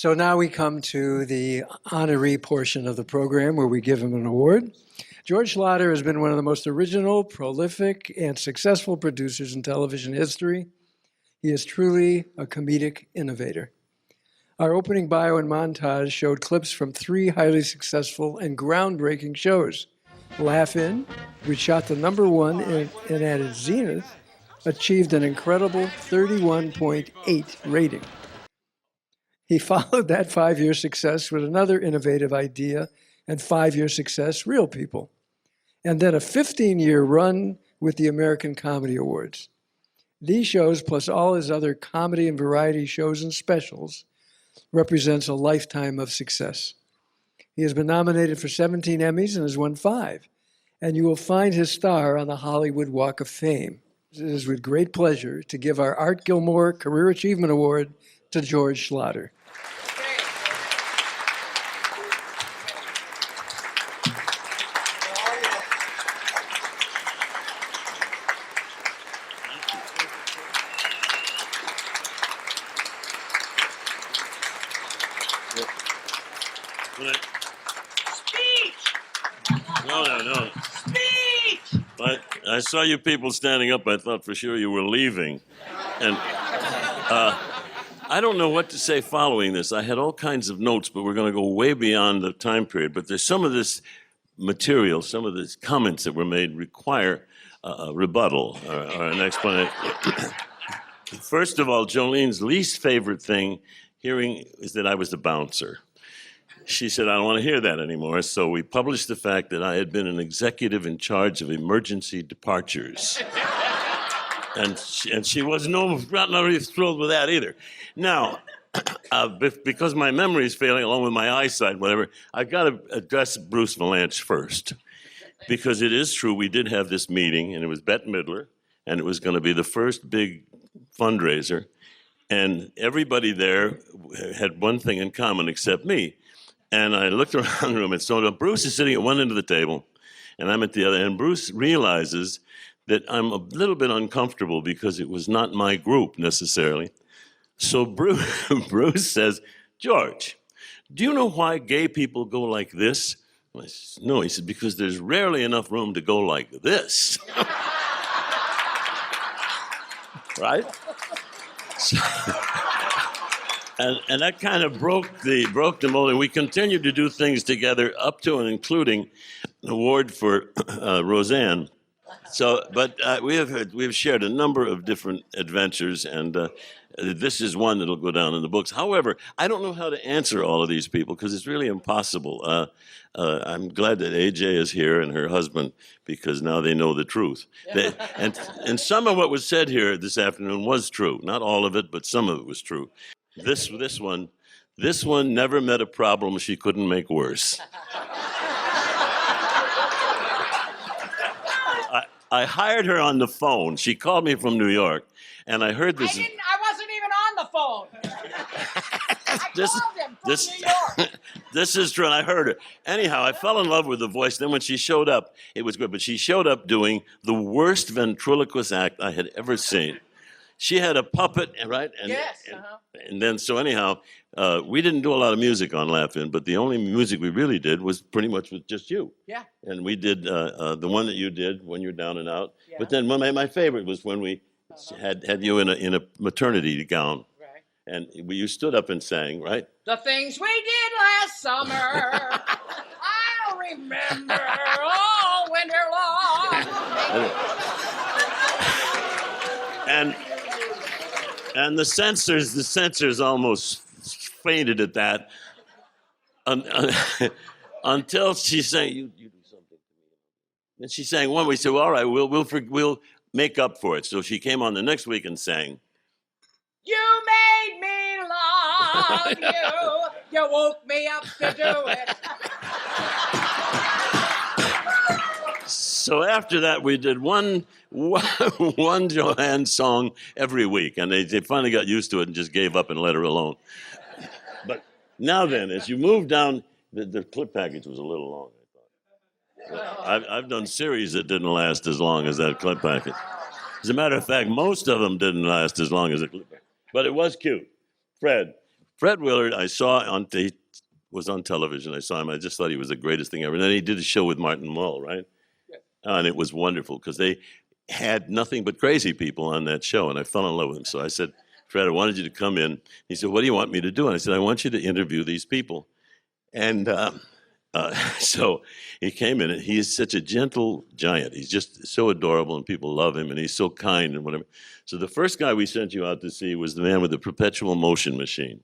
So now we come to the honoree portion of the program where we give him an award. George Schlatter has been one of the most original, prolific, and successful producers in television history. He is truly a comedic innovator. Our opening bio and montage showed clips from 3 highly successful and groundbreaking shows. Laugh In, which shot the #1 and at its zenith, achieved an incredible 31.8 rating. He followed that 5-year success with another innovative idea and 5-year success, Real People, and then a 15-year run with the American Comedy Awards. These shows, plus all his other comedy and variety shows and specials, represents a lifetime of success. He has been nominated for 17 Emmys and has won 5, and you will find his star on the Hollywood Walk of Fame. It is with great pleasure to give our Art Gilmore Career Achievement Award to George Schlatter. No. Speech! But I saw you people standing up. I thought for sure you were leaving. And I don't know what to say following this. I had all kinds of notes, but we're going to go way beyond the time period. But there's some of this material, some of these comments that were made require a rebuttal or an explanation. First of all, Jolene's least favorite thing hearing is that I was the bouncer. She said, I don't want to hear that anymore. So we published the fact that I had been an executive in charge of emergency departures. and she was not really thrilled with that either. Now, because my memory is failing along with my eyesight, whatever, I've got to address Bruce Vilanch first. Because it is true, we did have this meeting, and it was Bette Midler, and it was going to be the first big fundraiser. And everybody there had one thing in common except me. And I looked around the room, and so Bruce is sitting at one end of the table, and I'm at the other, and Bruce realizes that I'm a little bit uncomfortable because it was not my group necessarily. So Bruce says, George, do you know why gay people go like this? I said, no, he said, because there's rarely enough room to go like this. Right? So, and that kind of broke the mold, and we continued to do things together up to and including an award for Roseanne. So, but we have shared a number of different adventures, and this is one that'll go down in the books. However, I don't know how to answer all of these people because it's really impossible. I'm glad that AJ is here and her husband because now they know the truth. And some of what was said here this afternoon was true. Not all of it, but some of it was true. This one never met a problem she couldn't make worse. I hired her on the phone. She called me from New York, and I heard this. I wasn't even on the phone. I called him from New York. This is true, and I heard her. Anyhow, I fell in love with the voice. Then when she showed up, it was good. But she showed up doing the worst ventriloquist act I had ever seen. She had a puppet, right? And then, so anyhow, we didn't do a lot of music on Laugh In, but the only music we really did was pretty much with just you. Yeah. And we did the one that you did when you're down and out. Yeah. But then my favorite was when we had you in a maternity gown. Right. And you stood up and sang, right? The things we did last summer, I'll remember all winter long. And the censors almost fainted at that until she sang, you do something to me. And she sang one. We said, well, all right, we'll make up for it. So she came on the next week and sang. You made me love you. You woke me up to do it. So after that, we did one Joanne song every week, and they finally got used to it and just gave up and let her alone. But now then, as you move down, the clip package was a little long, I thought. I've done series that didn't last as long as that clip package. As a matter of fact, most of them didn't last as long as a clip package. But it was cute. Fred, Fred Willard, I saw he was on television. I saw him. I just thought he was the greatest thing ever. And then he did a show with Martin Mull, right? Yeah. And it was wonderful because they had nothing but crazy people on that show, and I fell in love with him. So I said, Fred, I wanted you to come in. He said, what do you want me to do? And I said, I want you to interview these people. And so he came in, and he is such a gentle giant. He's just so adorable, and people love him, and he's so kind and whatever. So the first guy we sent you out to see was the man with the perpetual motion machine.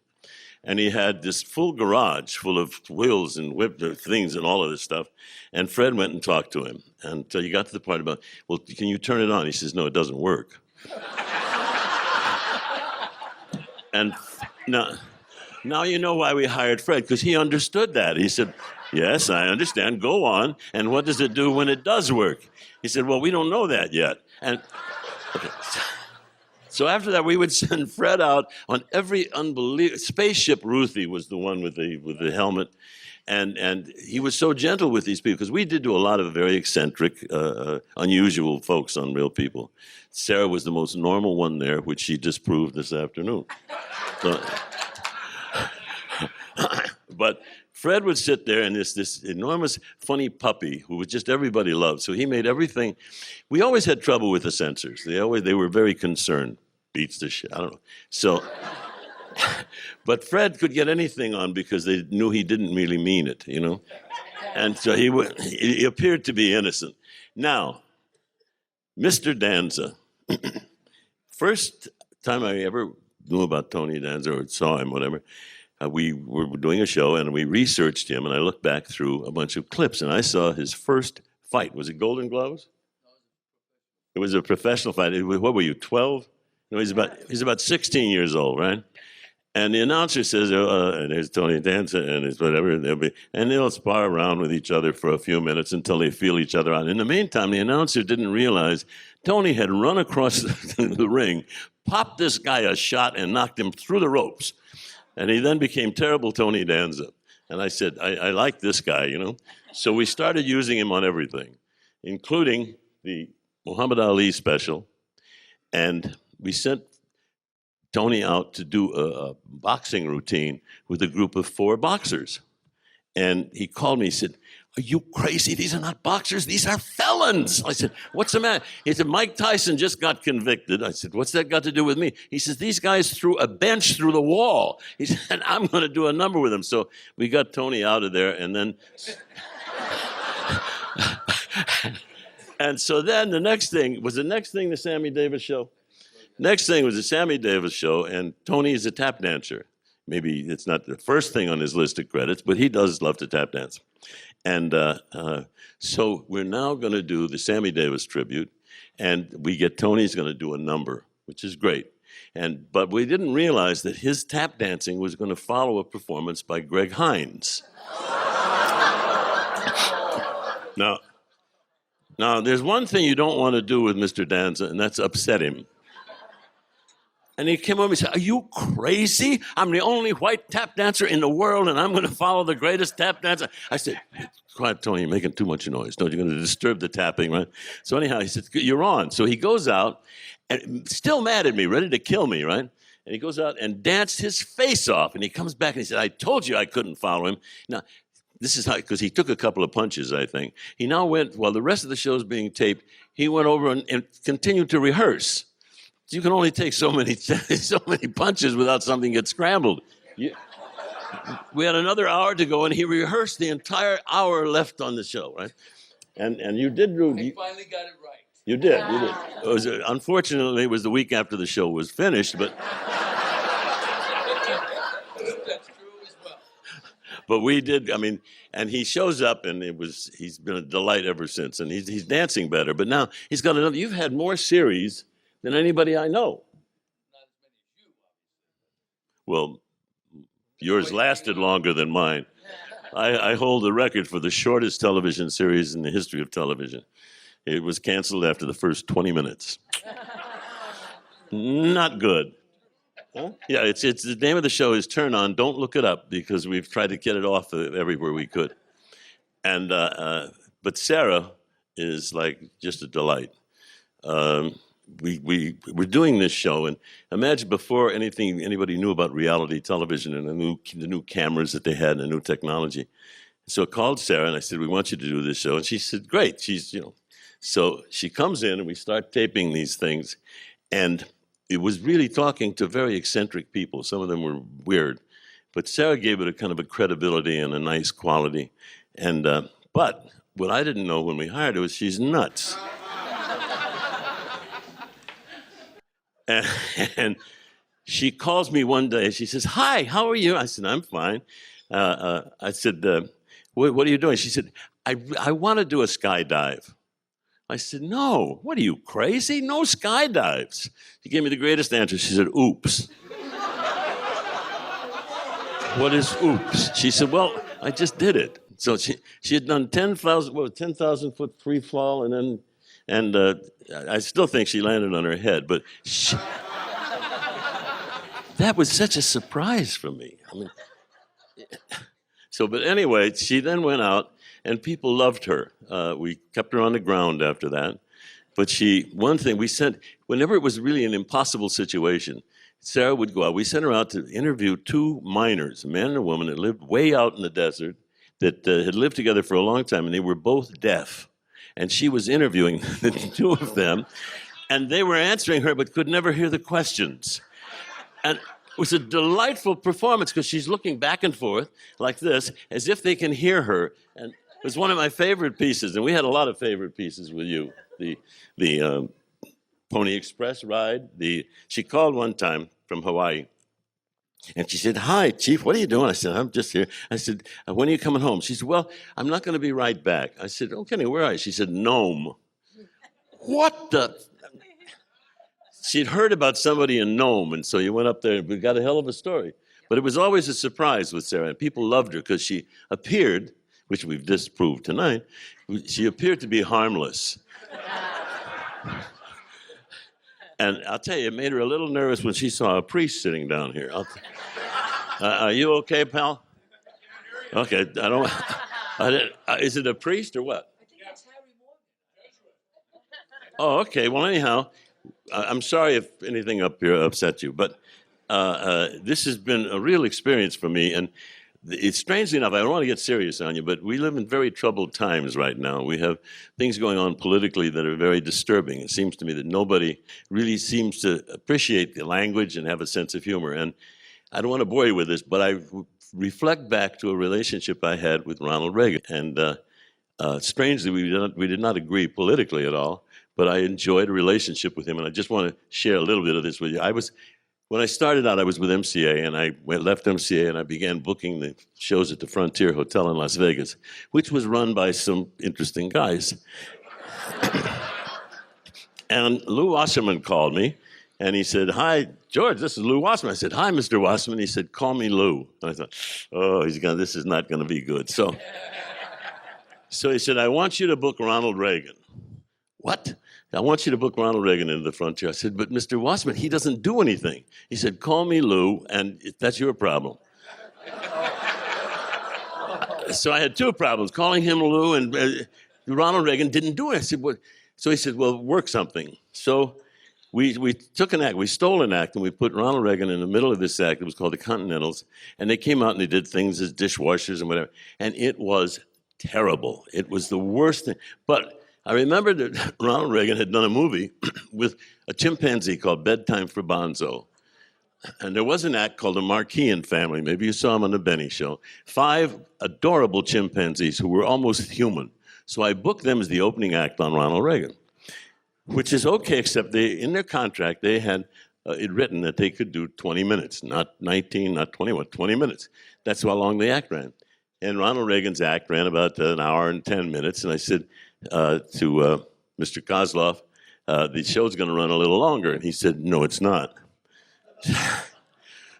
And he had this full garage full of wheels and whip things and all of this stuff. And Fred went and talked to him. And he got to the part about, well, can you turn it on? He says, no, it doesn't work. And now you know why we hired Fred, because he understood that. He said, yes, I understand. Go on. And what does it do when it does work? He said, well, we don't know that yet. And okay. So after that, we would send Fred out on every unbelievable spaceship. Ruthie was the one with the helmet, and he was so gentle with these people because we did do a lot of very eccentric, unusual folks on Real People. Sarah was the most normal one there, which she disproved this afternoon. So, but Fred would sit there, and this enormous, funny puppy who was just everybody loved. So he made everything. We always had trouble with the censors. They were very concerned. Beats the shit. I don't know. So, but Fred could get anything on because they knew he didn't really mean it, you know. And so he appeared to be innocent. Now, Mr. Danza. First time I ever knew about Tony Danza or saw him, whatever. We were doing a show, and we researched him, and I looked back through a bunch of clips, and I saw his first fight. Was it Golden Gloves? It was a professional fight. What were you, 12? No, he's about 16 years old, right? And the announcer says, and there's Tony Danza, and it's whatever, and they'll spar around with each other for a few minutes until they feel each other out. In the meantime, the announcer didn't realize Tony had run across the ring, popped this guy a shot, and knocked him through the ropes. And he then became terrible Tony Danza. And I said, I like this guy, you know? So we started using him on everything, including the Muhammad Ali special. And we sent Tony out to do a boxing routine with a group of 4 boxers. And he called me, he said, are you crazy? These are not boxers, these are felons. I said, what's the matter? He said, Mike Tyson just got convicted. I said, what's that got to do with me? He says, these guys threw a bench through the wall. He said, I'm going to do a number with them. So we got Tony out of there, and then... And so then the next thing the Sammy Davis show? Next thing was the Sammy Davis show, and Tony is a tap dancer. Maybe it's not the first thing on his list of credits, but he does love to tap dance. And so we're now going to do the Sammy Davis tribute, and Tony's going to do a number, which is great. But we didn't realize that his tap dancing was going to follow a performance by Greg Hines. Now, there's one thing you don't want to do with Mr. Danza, and that's upset him. And he came over and said, are you crazy? I'm the only white tap dancer in the world, and I'm going to follow the greatest tap dancer. I said, quiet, Tony, you're making too much noise. No, you're going to disturb the tapping, right? So anyhow, he said, you're on. So he goes out, and still mad at me, ready to kill me, right? And he goes out and danced his face off, and he comes back and he said, I told you I couldn't follow him. Now, this is how, because he took a couple of punches, I think. He now went, while the rest of the show is being taped, he went over and continued to rehearse. You can only take so many punches without something get scrambled. We had another hour to go, and he rehearsed the entire hour left on the show, right? And you did, Ruth. I finally got it right. You did. It was, unfortunately, it was the week after the show was finished, but... That's true as well. But we did, I mean, and he shows up, and he's been a delight ever since, and he's dancing better. But now he's got another, you've had more series than anybody I know. Not as many as you, obviously. Well, yours lasted longer than mine. I hold the record for the shortest television series in the history of television. It was canceled after the first 20 minutes. Not good. Huh? Yeah, it's the name of the show is Turn On. Don't look it up because we've tried to get it off everywhere we could. And but Sarah is like just a delight. we were doing this show, and imagine before anybody knew about reality television and the new cameras that they had and the new technology. So I called Sarah and I said, we want you to do this show. And she said, great. So she comes in and we start taping these things. And it was really talking to very eccentric people. Some of them were weird. But Sarah gave it a kind of a credibility and a nice quality. And but what I didn't know when we hired her was she's nuts. And she calls me one day. She says, hi, how are you? I said, I'm fine. I said, what are you doing? She said, I want to do a skydive. I said, no, what are you, crazy? No skydives. She gave me the greatest answer. She said, oops. What is oops? She said, well, I just did it. So she had done 10,000 foot free fall, and I still think she landed on her head, but that was such a surprise for me. I mean, but anyway, she then went out, and people loved her. We kept her on the ground after that. But one thing we sent, whenever it was really an impossible situation, Sarah would go out. We sent her out to interview two miners, a man and a woman that lived way out in the desert, that had lived together for a long time, and they were both deaf. And she was interviewing the two of them, and they were answering her but could never hear the questions. And it was a delightful performance because she's looking back and forth like this, as if they can hear her. And it was one of my favorite pieces, and we had a lot of favorite pieces with you. The Pony Express ride. She called one time from Hawaii, and she said, hi, Chief, what are you doing? I said, I'm just here. I said, when are you coming home? She said, well, I'm not going to be right back. I said, okay, where are you? She said, Nome. What the? She'd heard about somebody in Nome, and so you went up there, and we got a hell of a story. But it was always a surprise with Sarah, and people loved her because she appeared, which we've disproved tonight, she appeared to be harmless. And I'll tell you, it made her a little nervous when she saw a priest sitting down here. Are you okay, pal? Okay, is it a priest or what? I think that's Harry Morgan. Oh, okay. Well, anyhow, I'm sorry if anything up here upset you, but this has been a real experience for me. And it's strangely enough, I don't want to get serious on you, but we live in very troubled times right now. We have things going on politically that are very disturbing. It seems to me that nobody really seems to appreciate the language and have a sense of humor. And I don't want to bore you with this, but I reflect back to a relationship I had with Ronald Reagan. And strangely, we did not agree politically at all, but I enjoyed a relationship with him. And I just want to share a little bit of this with you. When I started out, I was with MCA, and I left MCA, and I began booking the shows at the Frontier Hotel in Las Vegas, which was run by some interesting guys. And Lou Wasserman called me, and he said, hi, George, this is Lou Wasserman. I said, hi, Mr. Wasserman. He said, call me Lou. And I thought, oh, this is not going to be good. So he said, I want you to book Ronald Reagan. What? I want you to book Ronald Reagan into the Frontier. I said, but Mr. Wasserman, he doesn't do anything. He said, call me Lou, and that's your problem. So I had two problems, calling him Lou, and Ronald Reagan didn't do it. I said, what? So he said, well, work something. So we took an act, we stole an act, and we put Ronald Reagan in the middle of this act. It was called the Continentals, and they came out and they did things as dishwashers and whatever, and it was terrible. It was the worst thing. But I remember that Ronald Reagan had done a movie with a chimpanzee called Bedtime for Bonzo. And there was an act called The Marquis Family. Maybe you saw him on The Benny Show. 5 adorable chimpanzees who were almost human. So I booked them as the opening act on Ronald Reagan, which is okay, except in their contract, they had it written that they could do 20 minutes, not 19, not 21, 20 minutes. That's how long the act ran. And Ronald Reagan's act ran about an hour and 10 minutes. And I said, to Mr. Kozlov, the show's going to run a little longer. And he said, no, it's not.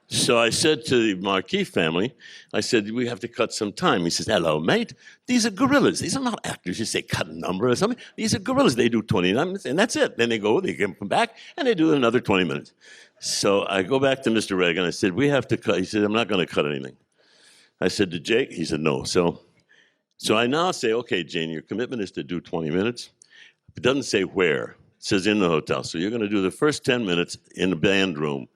So I said to the Marquis family, I said, we have to cut some time. He says, hello, mate. These are gorillas. These are not actors. You say cut a number or something. These are gorillas. They do 29 minutes, and that's it. Then they come back, and they do another 20 minutes. So I go back to Mr. Reagan. I said, we have to cut. He said, I'm not going to cut anything. I said to Jake, he said, no. So I now say, okay, Jane, your commitment is to do 20 minutes. It doesn't say where. says in the hotel. So you're going to do the first 10 minutes in the band room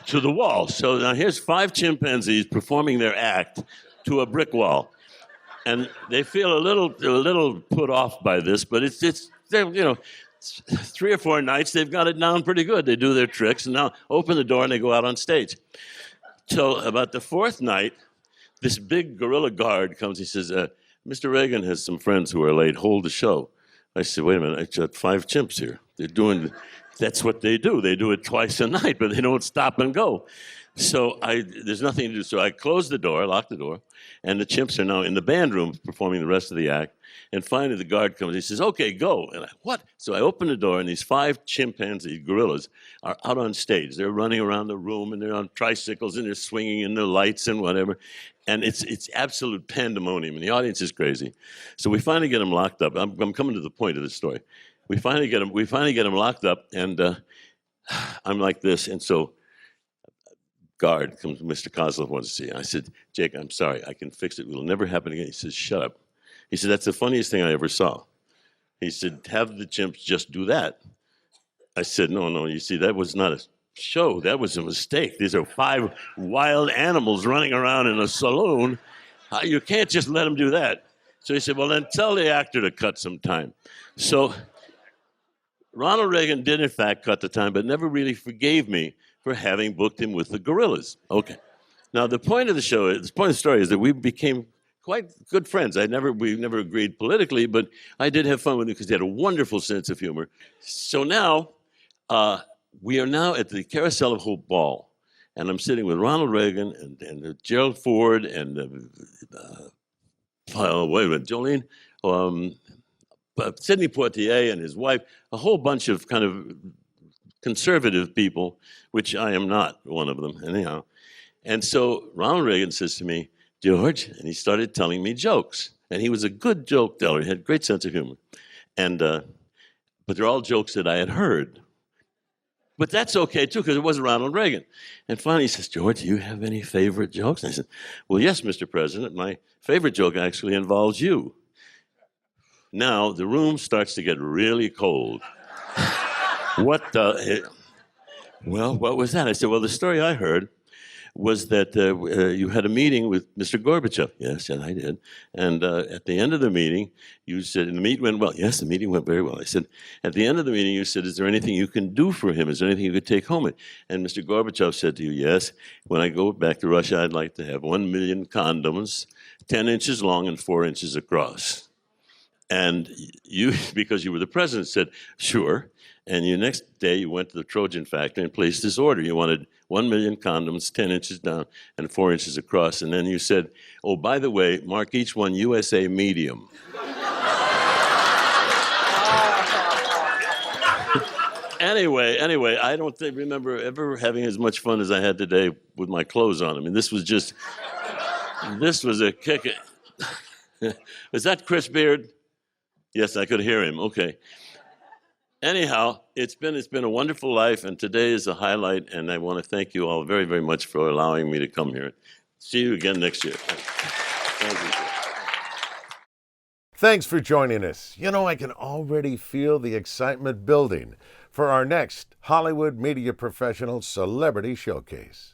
to the wall. So now here's 5 chimpanzees performing their act to a brick wall. And they feel a little put off by this, but it's 3 or 4 nights, they've got it down pretty good. They do their tricks, and now open the door and they go out on stage. So about the 4th night, this big gorilla guard comes. He says, Mr. Reagan has some friends who are late. Hold the show. I said, wait a minute, I got 5 chimps here. That's what they do. They do it twice a night, but they don't stop and go. So there's nothing to do. So I closed the door, locked the door, and the chimps are now in the band room performing the rest of the act. And finally the guard comes. He says, okay, go. And what? So I open the door, and these 5 chimpanzee gorillas are out on stage. They're running around the room, and they're on tricycles, and they're swinging in the lights and whatever. And it's absolute pandemonium, and the audience is crazy. So we finally get them locked up. I'm coming to the point of the story. We finally get them locked up, and I'm like this. And so guard comes, Mr. Kozlov wants to see you. I said, Jake, I'm sorry, I can fix it. It'll never happen again. He says, shut up. He said, that's the funniest thing I ever saw. He said, have the chimps just do that. I said, no, you see, that was not a show. That was a mistake. These are 5 wild animals running around in a saloon. You can't just let them do that. So he said, well, then tell the actor to cut some time. So Ronald Reagan did, in fact, cut the time, but never really forgave me for having booked him with the gorillas. Okay. Now, the point of the story is that we became quite good friends. We never agreed politically, but I did have fun with him because he had a wonderful sense of humor. So now, we are now at the Carousel of Hope Ball, and I'm sitting with Ronald Reagan and Gerald Ford and Jolene, Sidney Poitier and his wife, a whole bunch of kind of conservative people, which I am not one of them, anyhow. And so Ronald Reagan says to me, George, and he started telling me jokes. And he was a good joke teller. He had a great sense of humor. And but they're all jokes that I had heard. But that's okay, too, because it wasn't Ronald Reagan. And finally he says, George, do you have any favorite jokes? And I said, well, yes, Mr. President. My favorite joke actually involves you. Now, the room starts to get really cold. What was that? I said, well, the story I heard was that you had a meeting with Mr. Gorbachev. Yes, I did. And at the end of the meeting, you said, and the meeting went well. Yes, the meeting went very well. I said, at the end of the meeting, you said, is there anything you can do for him? Is there anything you could take home? And Mr. Gorbachev said to you, yes, when I go back to Russia, I'd like to have 1 million condoms, 10 inches long and 4 inches across. And you, because you were the president, said, sure. And the next day, you went to the Trojan factory and placed this order. You wanted 1 million condoms, 10 inches down and 4 inches across. And then you said, oh, by the way, mark each one USA medium. Anyway, I don't remember ever having as much fun as I had today with my clothes on. I mean, this was a kick. Is that Chris Beard? Yes, I could hear him. Okay. Anyhow, it's been a wonderful life, and today is a highlight, and I want to thank you all very, very much for allowing me to come here. See you again next year. Thank you. Thanks for joining us. You know, I can already feel the excitement building for our next Hollywood Media Professional Celebrity Showcase.